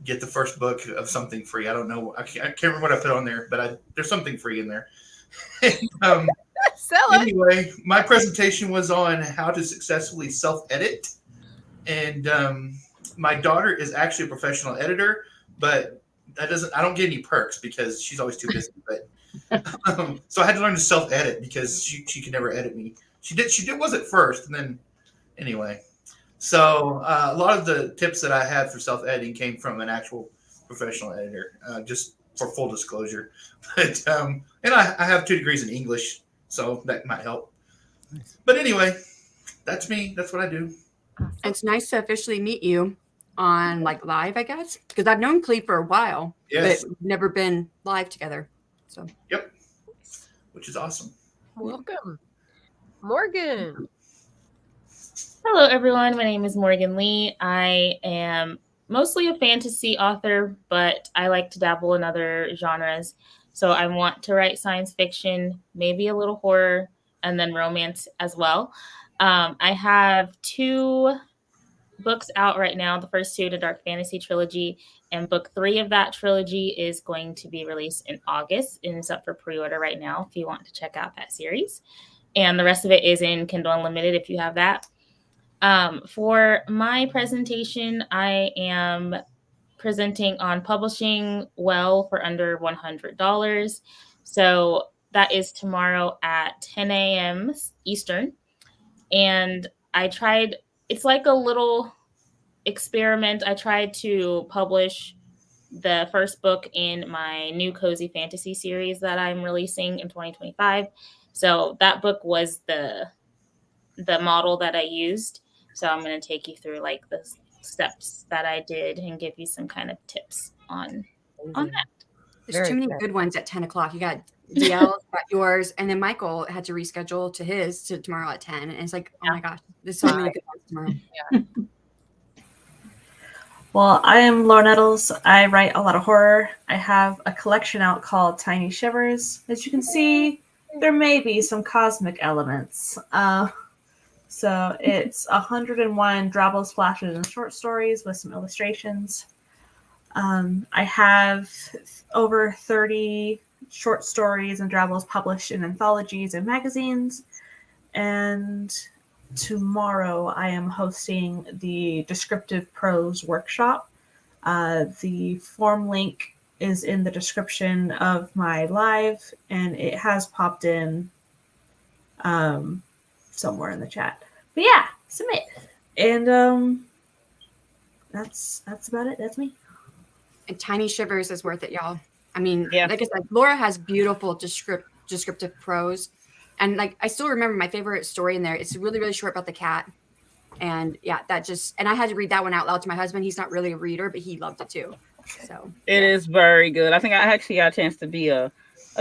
get the first book of something free. I don't know. I can't remember what I put on there, but there's something free in there. Sell it. Anyway, my presentation was on how to successfully self-edit. And my daughter is actually a professional editor, but I don't get any perks because she's always too busy. But so I had to learn to self-edit because she could never edit me. She was at first, and then anyway. So a lot of the tips that I had for self-editing came from an actual professional editor, just for full disclosure. But and I have 2 degrees in English, so that might help. Nice. But anyway, that's me. That's what I do. It's nice to officially meet you on like live, I guess, because I've known Cleave for a while, Yes. but we've never been live together. So Yep. Which is awesome. Welcome. Morgan. Hello, everyone. My name is Morgan Lee. I am mostly a fantasy author, but I like to dabble in other genres. So I want to write science fiction, maybe a little horror, and then romance as well. I have 2 books out right now. The first 2, the Dark Fantasy trilogy, and book 3 of that trilogy is going to be released in August and is up for pre-order right now if you want to check out that series. And the rest of it is in Kindle Unlimited if you have that. For my presentation, I am presenting on publishing well for under $100. So that is tomorrow at 10 a.m. Eastern. And it's like a little experiment. I tried to publish the first book in my new cozy fantasy series that I'm releasing in 2025. So that book was the model that I used. So I'm going to take you through like the steps that I did and give you some kind of tips on that. There's too many good ones at 10 o'clock. You got DL, got yours, and then Michael had to reschedule to his to tomorrow at 10. And it's like, oh my gosh, there's so many good ones tomorrow. Yeah. Well, I am Laura Nettles. I write a lot of horror. I have a collection out called Tiny Shivers. As you can see, there may be some cosmic elements. So it's 101 drabble splashes and short stories with some illustrations. I have over 30 short stories and drabbles published in anthologies and magazines. And tomorrow I am hosting the Descriptive Prose Workshop. The form link is in the description of my live, and it has popped in somewhere in the chat. But yeah, submit. And that's about it. That's me. And Tiny Shivers is worth it, y'all. I mean, like I said, Laura has beautiful descriptive prose. And like, I still remember my favorite story in there. It's really, really short about the cat. And yeah, and I had to read that one out loud to my husband. He's not really a reader, but he loved it too. So it is very good. I think I actually got a chance to be a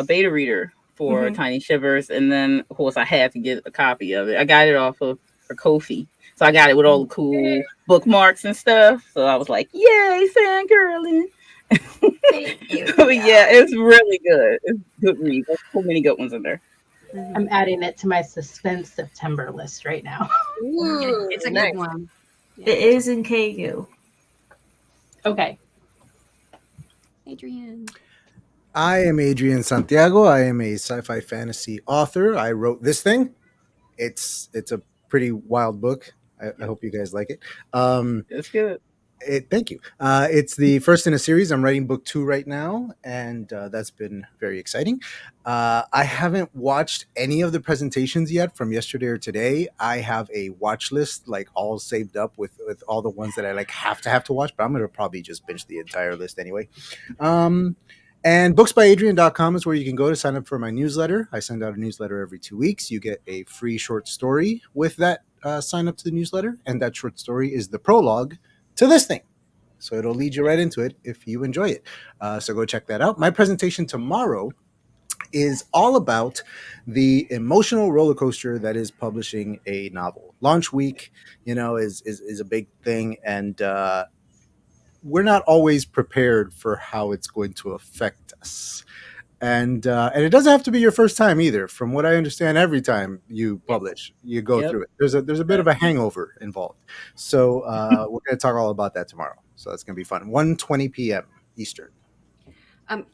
beta reader for Tiny Shivers. And then of course I had to get a copy of it. I got it off of Ko-fi. So I got it with all the cool bookmarks and stuff. So I was like, yay, fangirling. But yeah, it's really good. It's a good read. There's so many good ones in there. I'm adding it to my suspense September list right now. Ooh, it's a good one. Yeah. It is in KU. Okay. Adrian. I am Adrian Santiago. I am a sci-fi fantasy author. I wrote this thing. It's a pretty wild book. I hope you guys like it. It's good. Thank you. It's the first in a series. I'm writing book 2 right now, and that's been very exciting. I haven't watched any of the presentations yet from yesterday or today. I have a watch list like all saved up with all the ones that I like have to watch, but I'm going to probably just binge the entire list anyway. And booksbyadrian.com is where you can go to sign up for my newsletter. I send out a newsletter every 2 weeks. You get a free short story with that sign up to the newsletter, and that short story is the prologue to this thing. So it'll lead you right into it if you enjoy it. So go check that out. My presentation tomorrow is all about the emotional roller coaster that is publishing a novel. Launch week, is a big thing, and we're not always prepared for how it's going to affect us. And it doesn't have to be your first time either. From what I understand, every time you publish, you go through it. There's a bit of a hangover involved. So we're going to talk all about that tomorrow. So that's going to be fun. 1:20 p.m. Eastern.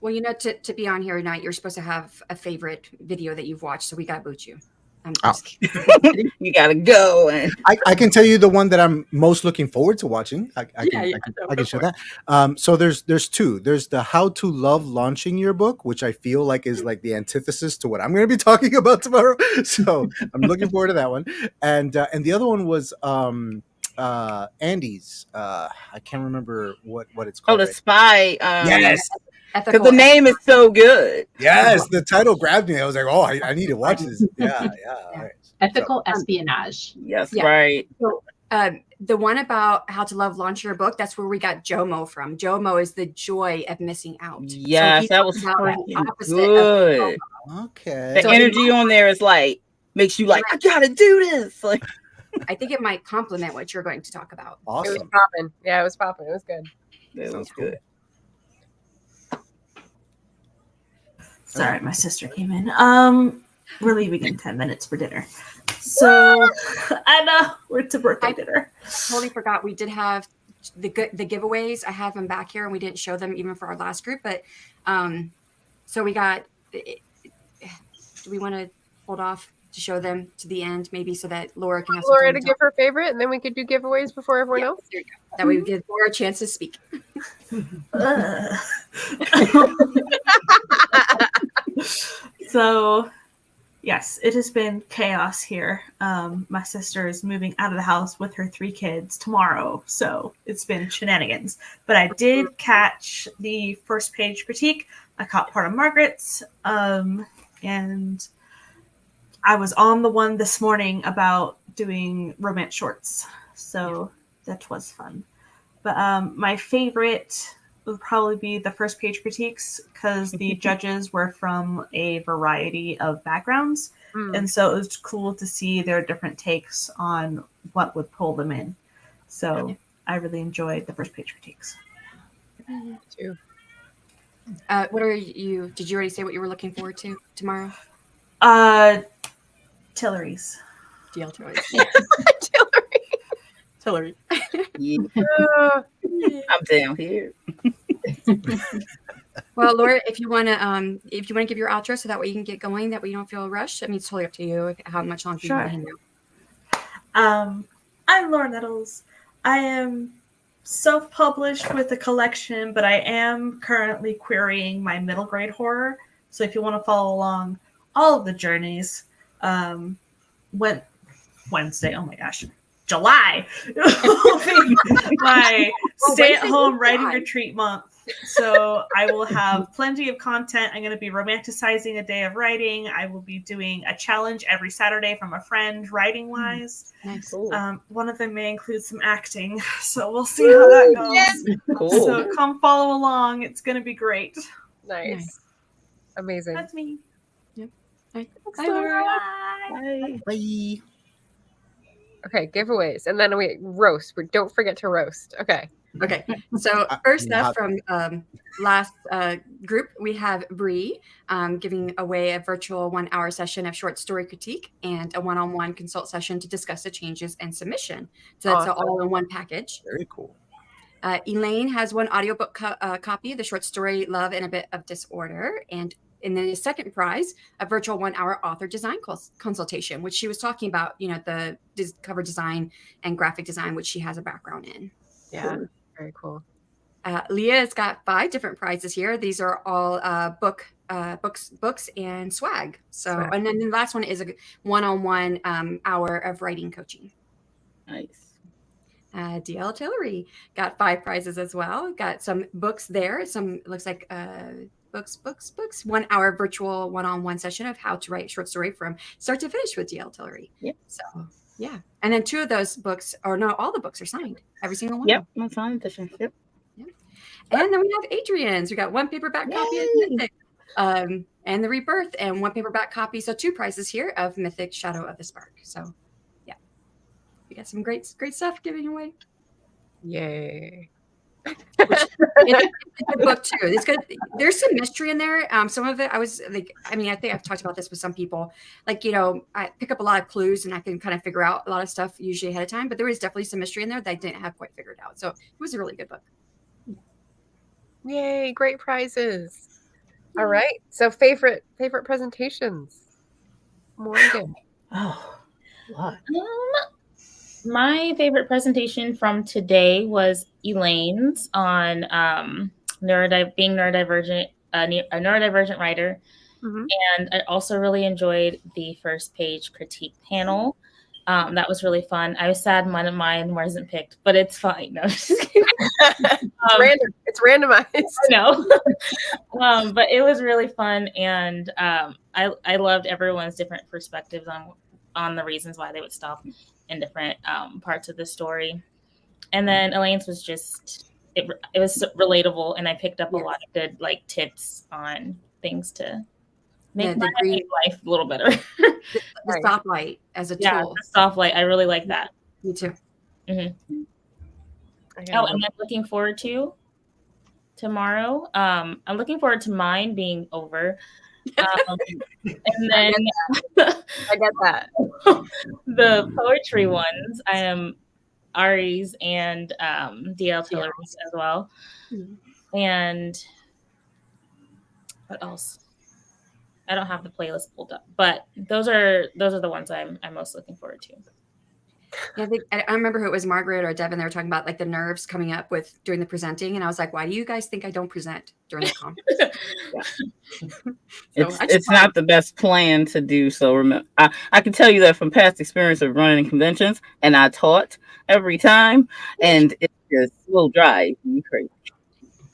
Well, to be on here tonight, you're supposed to have a favorite video that you've watched. So we got to boot you. You gotta go. And I can tell you the one that I'm most looking forward to watching. I can share that. So there's 2. There's the How to Love Launching Your Book, which I feel like is like the antithesis to what I'm going to be talking about tomorrow. So I'm looking forward to that one. And the other one was Andy's. I can't remember what it's called. Oh, the spy. Yes. Because the name is so good. Yes, the title grabbed me. I was like, oh, I need to watch this. Yeah. All right. Ethical espionage. Yes, right. So, the one about how to love launch your book, that's where we got JOMO from. JOMO is the joy of missing out. Yes, so that was good. Okay. The energy on there is like, makes you like, I gotta do this. Like, I think it might complement what you're going to talk about. Awesome. It was popping. Yeah, it was popping. It was good. It was good. Sorry, my sister came in. We're leaving in 10 minutes for dinner. So I know we're to birthday dinner. Totally forgot we did have the giveaways. I have them back here, and we didn't show them even for our last group. But so we got. Do we want to hold off to show them to the end, maybe, so that Laura can have some Laura time to to give her favorite, and then we could do giveaways before everyone else. There you go. That way we give Laura a chance to speak. So, yes, it has been chaos here. My sister is moving out of the house with her 3 kids tomorrow, so it's been shenanigans. But I did catch the first page critique. I caught part of Margaret's, and I was on the one this morning about doing romance shorts, so that was fun. But my favorite would probably be the first page critiques, because the judges were from a variety of backgrounds. And so it was cool to see their different takes on what would pull them in. So I really enjoyed the first page critiques. Too. What are you? Did you already say what you were looking forward to tomorrow? Tillery's. DL Tillery. Tillery. Yeah. I'm down here. Well, Laura, if you want to give your outro, so that way you can get going, that way you don't feel rushed. I mean, it's totally up to you how much longer you want to hang out. I'm Laura Nettles. I am self-published with a collection, but I am currently querying my middle grade horror. So if you want to follow along all of the journeys, Wednesday, oh my gosh, July will be my stay-at-home writing retreat month. So I will have plenty of content. I'm going to be romanticizing a day of writing. I will be doing a challenge every Saturday from a friend, writing-wise. Nice. One of them may include some acting, so we'll see how that goes. Cool. So come follow along. It's going to be great. Nice. Amazing. That's me. Yep. Bye. Bye, Laura. Bye. Bye. Okay, giveaways, and then we roast. Don't forget to roast. Okay. Okay, so first up from last group, we have Bree giving away a virtual 1-hour session of short story critique and a one-on-one consult session to discuss the changes and submission. So that's all in one package. Very cool. Elaine has one audiobook copy of the short story Love and a Bit of Disorder. And then the second prize, a virtual 1-hour author design consultation, which she was talking about, the cover design and graphic design, which she has a background in. Yeah. Very cool. Leah has got 5 different prizes here. These are all books and swag. So, and then the last one is a one-on-one hour of writing coaching. Nice. DL Tillery got 5 prizes as well. Got some books there. Some looks like books. 1-hour virtual one-on-one session of how to write a short story from start to finish with DL Tillery. Yep. So yeah, and then 2 of those books, or no, all the books are signed. Every single one. Yep, my signed edition. Yep. And then we have Adrian's. We got 1 paperback copy of Mythic, and the Rebirth, and 1 paperback copy. So 2 prizes here of Mythic Shadow of the Spark. So yeah, we got some great stuff giving away. Yay. It's a good book too. It's good. There's some mystery in there. Some of it I was like, I think I've talked about this with some people. Like, I pick up a lot of clues and I can kind of figure out a lot of stuff usually ahead of time, but there was definitely some mystery in there that I didn't have quite figured out. So it was a really good book. Yay, great prizes. All right. So favorite presentations. Morgan. Oh, what? My favorite presentation from today was Elaine's on being neurodivergent, a neurodivergent writer. Mm-hmm. And I also really enjoyed the first page critique panel. That was really fun. I was sad one of mine wasn't picked, but it's fine. No, just kidding. It's randomized. No, but it was really fun, and I loved everyone's different perspectives on the reasons why they would stop in different parts of the story. And then Elaine's was just it was relatable, and I picked up a lot of good tips on things to make my life a little better. The stoplight as a tool. Yeah, the stoplight. I really like that. Me too. Mm-hmm. And then looking forward to tomorrow. I'm looking forward to mine being over. And then I get that. the poetry ones, I am Ari's and DL Tillery's as well. And what else? I don't have the playlist pulled up, but those are the ones I'm most looking forward to. Yeah, I remember who it was, Margaret or Devon. They were talking about like the nerves coming up with during the presenting, and I was like, "Why do you guys think I don't present during the conference?" It's not the best plan to do so. Remember, I can tell you that from past experience of running conventions, and I taught every time, and it's just a little dry. You crazy.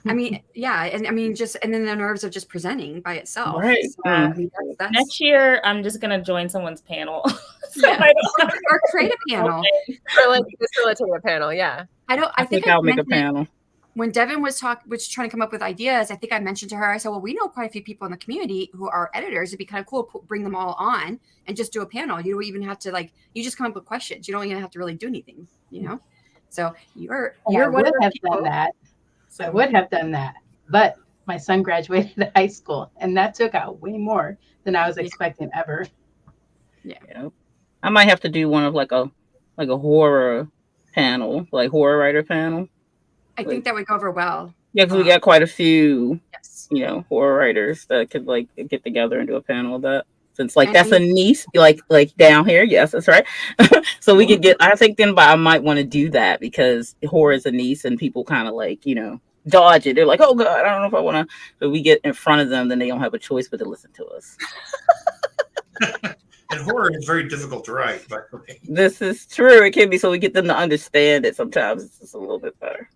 I mean, yeah, and I mean, and then the nerves of just presenting by itself. Right. So, I mean, that's... Next year, I'm just gonna join someone's panel. Or create a panel, or like facilitate a panel. Yeah, I think I'll make a panel. When Devon was trying to come up with ideas, I think I mentioned to her, I said, well, we know quite a few people in the community who are editors. It'd be kind of cool to bring them all on and just do a panel. You don't even have to you just come up with questions. You don't even have to really do anything, So you're one of the people. Done that. So I would have done that, but my son graduated high school, and that took out way more than I was expecting ever. Yeah. I might have to do one of like a horror panel, like horror writer panel. I think that would go over well. Yeah, because we got quite a few, horror writers that could get together and do a panel of that. Since that's a niche, like down here. Yes, that's right. So we could get. I think then, but I might want to do that because horror is a niche, and people kind of dodge it. They're like, "Oh God, I don't know if I want to." But we get in front of them, then they don't have a choice but to listen to us. And horror is very difficult to write, by the way. This is true. It can be, so we get them to understand it. Sometimes it's just a little bit better.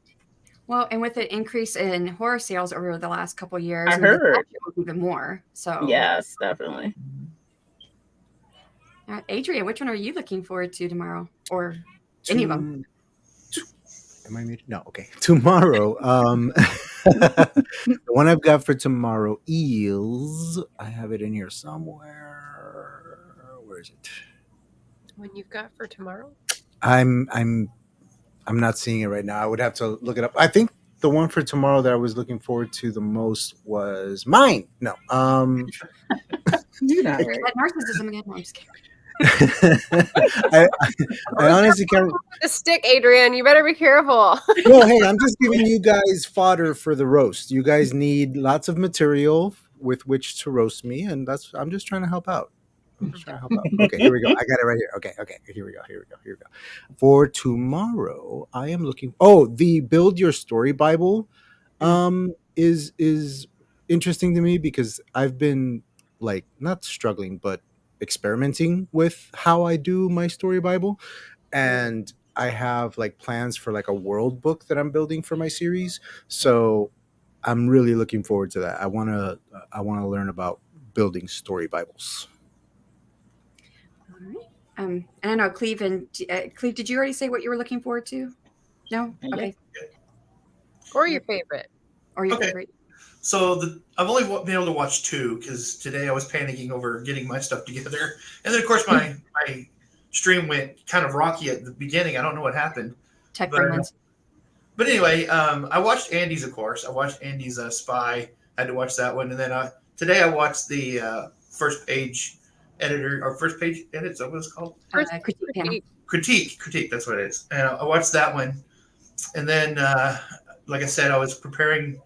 Well, and with the increase in horror sales over the last couple of years, I heard even more. So yes, definitely. Adrian, which one are you looking forward to tomorrow, or any of them? Am I muted? No. Okay. Tomorrow, the one I've got for tomorrow is, I have it in here somewhere. Where is it? When you've got for tomorrow? I'm not seeing it right now. I would have to look it up. I think the one for tomorrow that I was looking forward to the most was mine. No. You're not right. Narcissism again. No, I'm just kidding. I honestly can't. The stick, Adrian. You better be careful. No, hey, I'm just giving you guys fodder for the roast. You guys need lots of material with which to roast me, and I'm just trying to help out. Okay, here we go. I got it right here. Okay. Here we go. For tomorrow, I am looking. Oh, the Build Your Story Bible is interesting to me because I've been not struggling, but experimenting with how I do my story Bible, and I have plans for a world book that I'm building for my series. So I'm really looking forward to that. I want to learn about building story Bibles. All right. And I know Cleave, did you already say what you were looking forward to? No? Okay. Or your favorite. Favorite. So I've only been able to watch 2 because today I was panicking over getting my stuff together. And then, of course, my stream went kind of rocky at the beginning. I don't know what happened. Tech gremlins. But anyway, I watched Andy's, of course. I watched Andy's Spy. I had to watch that one. And then today I watched the first page editor, or first page edit. Is that what it's called? Critique. That's what it is. And I watched that one. And then, like I said, I was preparing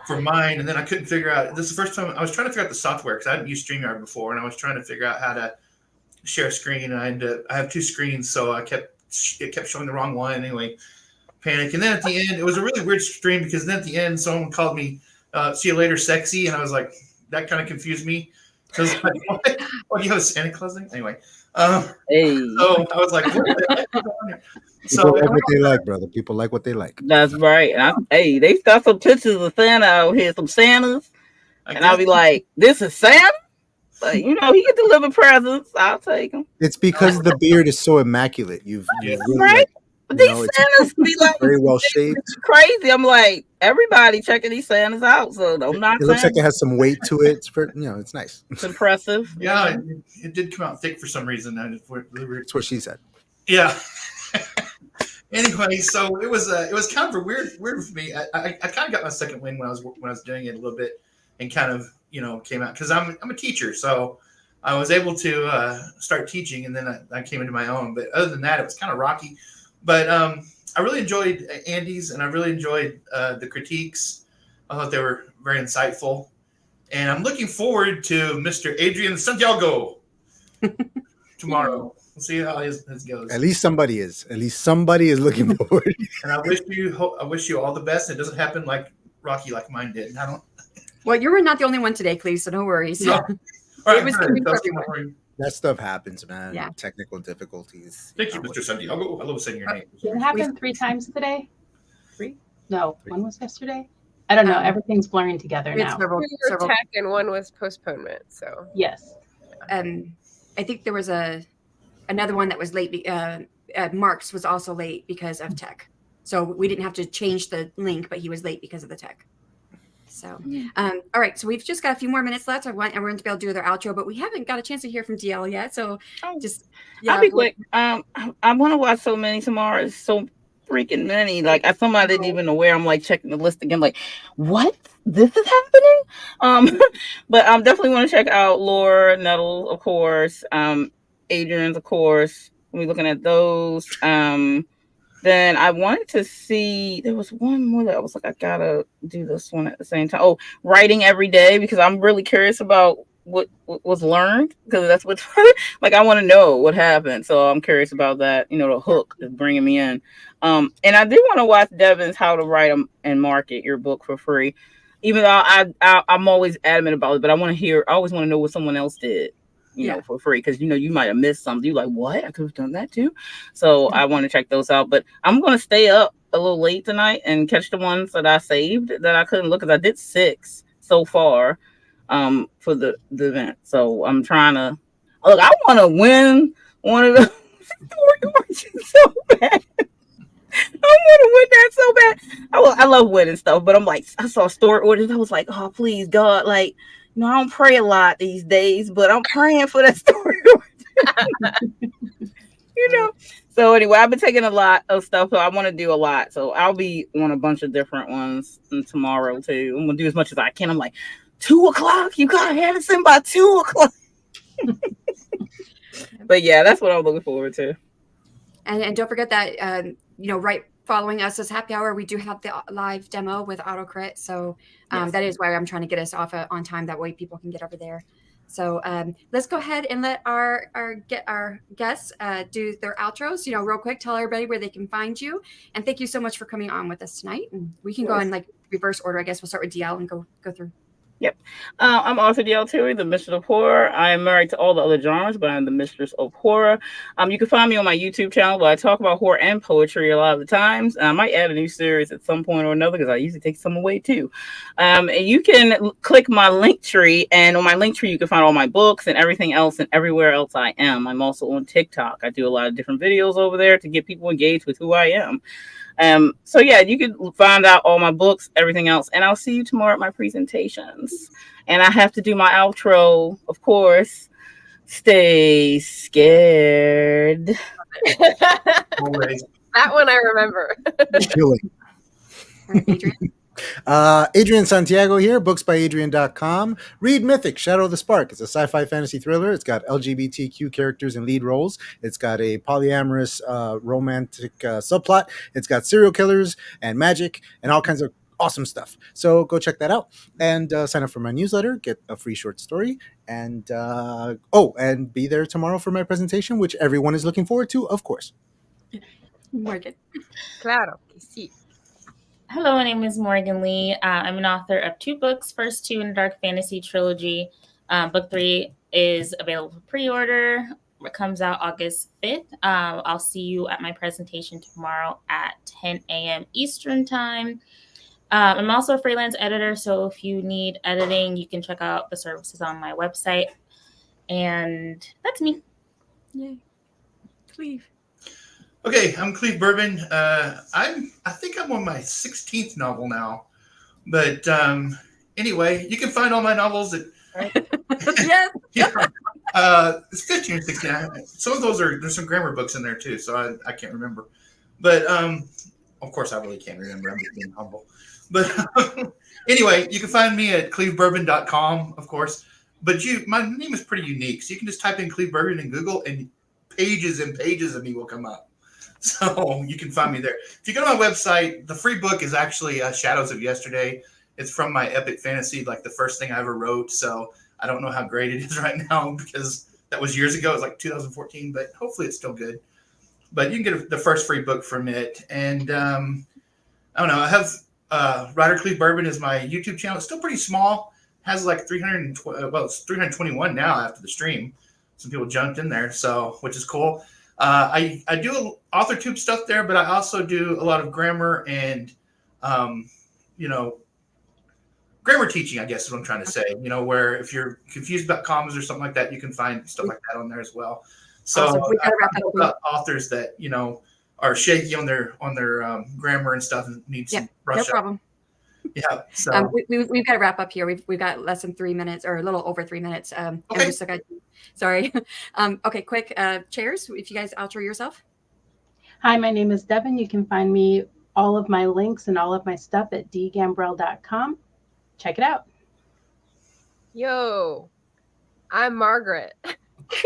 for mine, and then I couldn't figure out. This is the first time I was trying to figure out the software because I hadn't used StreamYard before, and I was trying to figure out how to share a screen. And I have 2 screens, so it kept showing the wrong one. Anyway, panic. And then at the end, it was a really weird stream because then at the end, someone called me "See you later, sexy," and I was like, that kind of confused me. So I was like, what do you have a Santa Claus thing? Anyway. Hey. So I was like, what the heck? People like what they like, brother. People like what they like. That's right. Hey, they got some pictures of Santa out here, some Santas. And I'll be like, this is Santa? Like, he can deliver presents. I'll take them. It's because the beard is so immaculate. You've really right? But these Santas be very well shaped. Crazy. I'm like, everybody checking these Santas out. So I'm not. It looks like it has some weight to it. It's nice. It's impressive. Yeah, it did come out thick for some reason. That's what she said. Yeah. Anyway, so it was kind of weird for me. I kind of got my second wind when I was doing it a little bit, and kind of came out, because I'm a teacher, so I was able to start teaching, and then I came into my own. But other than that, it was kind of rocky. But I really enjoyed Andy's, and I really enjoyed the critiques. I thought they were very insightful. And I'm looking forward to Mr. Adrian Santiago tomorrow. We'll see how his goes. At least somebody is. At least somebody is looking forward. And I wish you all the best. It doesn't happen like rocky like mine did. And I don't. Well, you were not the only one today, Cleave, so no worries. No. All It was right, good for that's everyone. That stuff happens, man. Yeah. Technical difficulties. Thank you, Mr. Santiago. I love saying your name. Did it happen 3 times today? 3? No, one was yesterday. I don't know. Everything's blurring together It's now. several, 2 were several. tech and 1 was postponement. So Yes. I think there was another one that was late. Mark's was also late because of tech. So we didn't have to change the link, but he was late because of the tech. So, all right. So we've just got a few more minutes left. I want everyone to be able to do their outro, but we haven't got a chance to hear from DL yet. So I'll be quick. I want to watch so many tomorrow. It's so freaking many. Like somebody I didn't even aware. I'm like checking the list again. Like, what? This is happening? But I definitely want to check out Laura, Nettles, of course. Adrian's, of course. We're looking at those. Then I wanted to see, there was one more that I was like, I gotta do this one at the same time. Oh, writing every day, because I'm really curious about what was learned, because that's what's like, I want to know what happened. So I'm curious about that. The hook is bringing me in. And I do want to watch Devon's How to Write and Market Your Book for Free, even though I'm always adamant about it, but I always want to know what someone else did. For free, because you might have missed something. You're like, what? I could have done that too. So I want to check those out. But I'm going to stay up a little late tonight and catch the ones that I saved that I couldn't look, because I did 6 so far for the event. So I'm trying to look. I want to win one of the story origins so bad. I want to win that so bad. I love winning stuff, but I'm like, I saw story orders. I was like, oh, please, God, like. I don't pray a lot these days, but I'm praying for that story. So anyway, I've been taking a lot of stuff, so I want to do a lot. So I'll be on a bunch of different ones tomorrow too. I'm gonna do as much as I can. I'm like, 2:00. You gotta have it in by 2:00. But yeah, that's what I'm looking forward to. And don't forget that right following us as Happy Hour, we do have the live demo with AutoCrit. So Yes. that is why I'm trying to get us off on time. That way people can get over there. So let's go ahead and let our guests do their outros. Real quick, tell everybody where they can find you. And thank you so much for coming on with us tonight. And we can go in like reverse order. I guess we'll start with DL and go through. Yep. I'm author Tillery, the Mistress of Horror. I am married to all the other genres, but I'm the Mistress of Horror. You can find me on my YouTube channel where I talk about horror and poetry a lot of the times. And I might add a new series at some point or another, because I usually take some away too. And you can click my link tree, and on my link tree you can find all my books and everything else and everywhere else I am. I'm also on TikTok. I do a lot of different videos over there to get people engaged with who I am. So yeah, you can find out all my books, everything else, and I'll see you tomorrow at my presentations. And I have to do my outro, of course. Stay scared. Always. that one I remember. Chilling. Adrian. Adrian Santiago here, booksbyadrian.com. Read Mythic, Shadow of the Spark. It's a sci-fi fantasy thriller. It's got LGBTQ characters in lead roles. It's got a polyamorous romantic subplot. It's got serial killers and magic and all kinds of awesome stuff. So go check that out and sign up for my newsletter, get a free short story, and and be there tomorrow for my presentation, which everyone is looking forward to, of course. Morgan. Claro, que sí. Hello, my name is Morgan Lee. I'm an author of 2 books, first 2 in the Dark Fantasy Trilogy. Book 3 is available for pre-order. It comes out August 5th. I'll see you at my presentation tomorrow at 10 a.m. Eastern Time. I'm also a freelance editor, so if you need editing, you can check out the services on my website. And that's me. Yay. Cleave. Okay, I'm Cleave Bourbon. I think I'm on my 16th novel now, but anyway, you can find all my novels at. Yes. It's 15 or 16. Some of those there's some grammar books in there too, so I can't remember. But of course, I really can't remember. I'm just being humble. But anyway, you can find me at cleavebourbon.com, of course. But my name is pretty unique, so you can just type in Cleave Bourbon in Google, and pages and pages of me will come up. So you can find me there. If you go to my website, the free book is actually Shadows of Yesterday. It's from my epic fantasy, like the first thing I ever wrote. So I don't know how great it is right now because that was years ago. It was like 2014, but hopefully it's still good. But you can get the first free book from it. And I don't know. I have Writer Cleave Bourbon is my YouTube channel. It's still pretty small. It has like 320. Well, it's 321 now after the stream. Some people jumped in there, so which is cool. I do Authortube stuff there, but I also do a lot of grammar and grammar teaching, I guess is what I'm trying to say. Where if you're confused about commas or something like that, you can find stuff like that on there as well. So Awesome. We gotta wrap I know about authors that are shaky on their grammar and stuff and need some brush up. No problem. Yeah. So we've got to wrap up here. We've got less than 3 minutes, or a little over 3 minutes. And we still got, sorry. Okay, quick chairs. If you guys outro yourself. Hi, my name is Devon. You can find me, all of my links and all of my stuff at dgambrell.com. Check it out. Yo, I'm Margaret.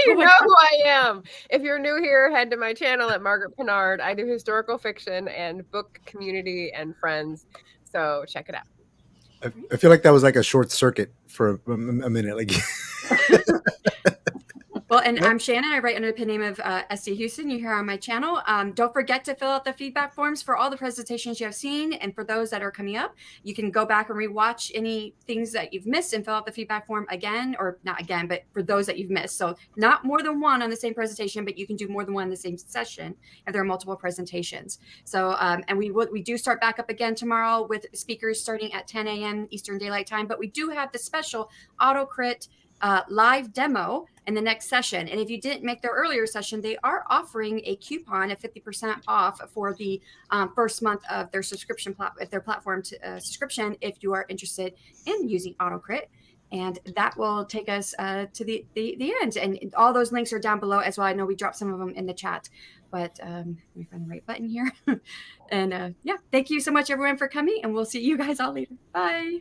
You know who I am. If you're new here, head to my channel at Margaret Pinard. I do historical fiction and book community and friends. So check it out. I feel like that was like a short circuit for a minute. Like, Well, and I'm Shanon. I write under the pen name of SD Huston. You're here on my channel. Don't forget to fill out the feedback forms for all the presentations you have seen. And for those that are coming up, you can go back and rewatch any things that you've missed and fill out the feedback form again, or not again, but for those that you've missed. So not more than one on the same presentation, but you can do more than one in the same session if there are multiple presentations. So, and we do start back up again tomorrow with speakers starting at 10 a.m. Eastern Daylight Time, but we do have the special auto crit live demo in the next session. And if you didn't make their earlier session, they are offering a coupon of 50% off for the first month of their subscription platform subscription if you are interested in using AutoCrit. And that will take us to the end. And all those links are down below as well. I know we dropped some of them in the chat, but let me find the right button here. And thank you so much, everyone, for coming. And we'll see you guys all later. Bye.